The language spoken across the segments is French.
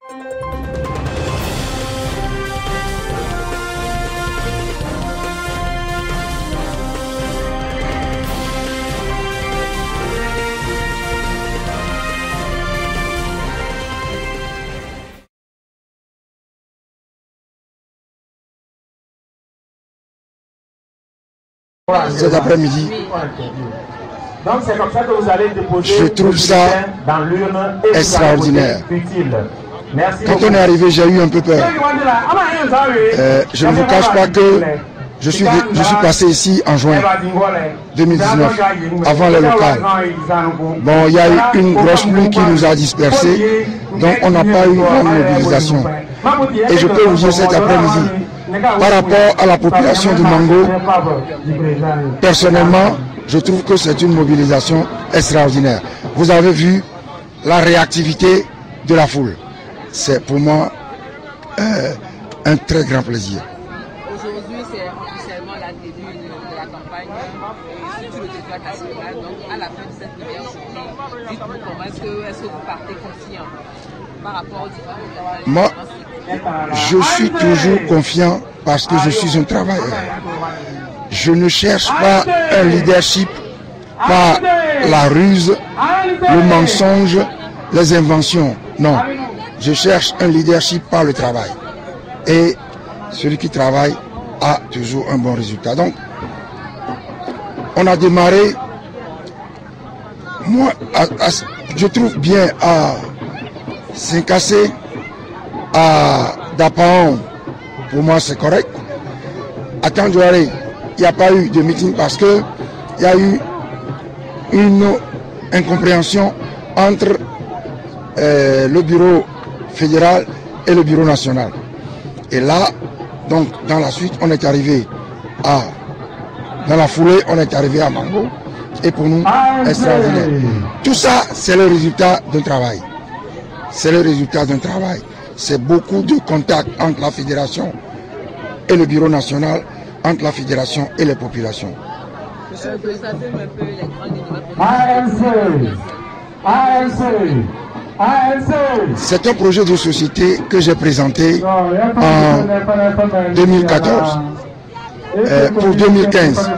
Cet après-midi, je trouve ça extraordinaire. Quand on est arrivé, j'ai eu un peu peur. Je ne vous cache pas que je suis passé ici en juin 2019, avant les locales. Bon, il y a eu une grosse pluie qui nous a dispersés, donc on n'a pas eu une mobilisation. Et je peux vous dire cet après-midi, par rapport à la population du Mango, personnellement, je trouve que c'est une mobilisation extraordinaire. Vous avez vu la réactivité de la foule. C'est pour moi un très grand plaisir. Aujourd'hui, c'est officiellement la début de la campagne sur le territoire national. Donc, à la fin de cette première journée, dites-nous comment est-ce que vous partez confiant par rapport au différent. Moi, je suis toujours confiant parce que je suis un travailleur. Je ne cherche pas un leadership par la ruse, le mensonge, les inventions. Non, je cherche un leadership par le travail. Et celui qui travaille a toujours un bon résultat. Donc, on a démarré, moi, je trouve bien à Saint-Cassé, à Dapaon, pour moi c'est correct. À Tandjouaré, il n'y a pas eu de meeting parce que il y a eu une incompréhension entre le bureau fédéral et le bureau national. Et là, donc dans la suite, on est arrivé dans la foulée, on est arrivé à Mango. Et pour nous, extraordinaire. Tout ça, c'est le résultat d'un travail. C'est le résultat d'un travail. C'est beaucoup de contacts entre la fédération et le bureau national, entre la fédération et les populations. C'est un projet de société que j'ai présenté en 2014 pour 2015,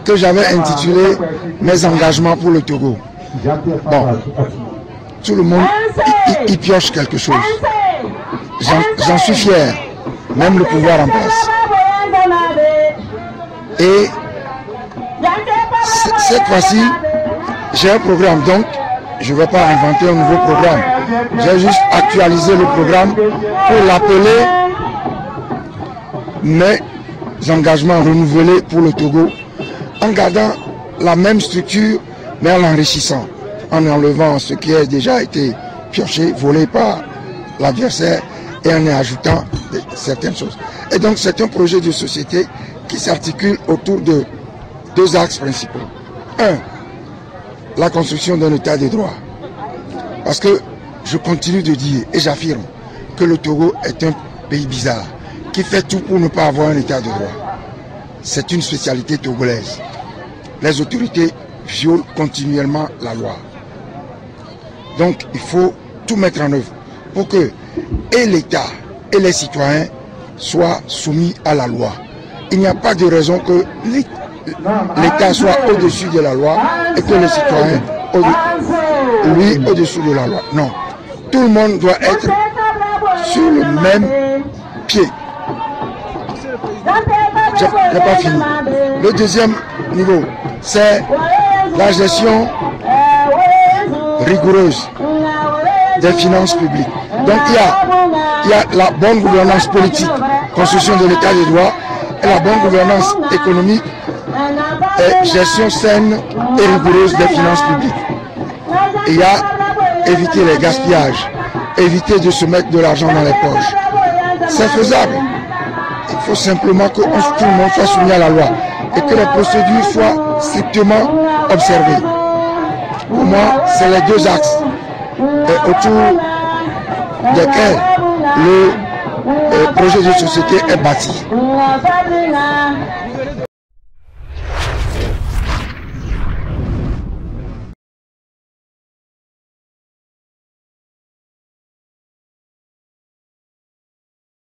que j'avais intitulé « Mes engagements pour le Togo ». Bon, tout le monde y pioche quelque chose. J'en suis fier, même le pouvoir en place. Et cette fois-ci, j'ai un programme, donc je ne vais pas inventer un nouveau programme. J'ai juste actualisé le programme pour l'appeler mes engagements renouvelés pour le Togo, en gardant la même structure, mais en l'enrichissant, en enlevant ce qui a déjà été pioché, volé par l'adversaire, et en y ajoutant certaines choses. Et donc c'est un projet de société qui s'articule autour de deux axes principaux. Un, la construction d'un état de droit. Parce que je continue de dire et j'affirme que le Togo est un pays bizarre qui fait tout pour ne pas avoir un état de droit. C'est une spécialité togolaise. Les autorités violent continuellement la loi. Donc il faut tout mettre en œuvre pour que et l'État et les citoyens soient soumis à la loi. Il n'y a pas de raison que l'État soit au-dessus de la loi et que les citoyens, lui, au-dessus de la loi. Non. Tout le monde doit être sur le même pied. Je n'ai pas fini. Le deuxième niveau, c'est la gestion rigoureuse des finances publiques. Donc il y a la bonne gouvernance politique, construction de l'état de droit, et la bonne gouvernance économique et gestion saine et rigoureuse des finances publiques. Il y a éviter les gaspillages, éviter de se mettre de l'argent dans les poches. C'est faisable. Il faut simplement que tout le monde soit soumis à la loi et que les procédures soient strictement observées. Pour moi, c'est les deux axes autour desquels le projet de société est bâti.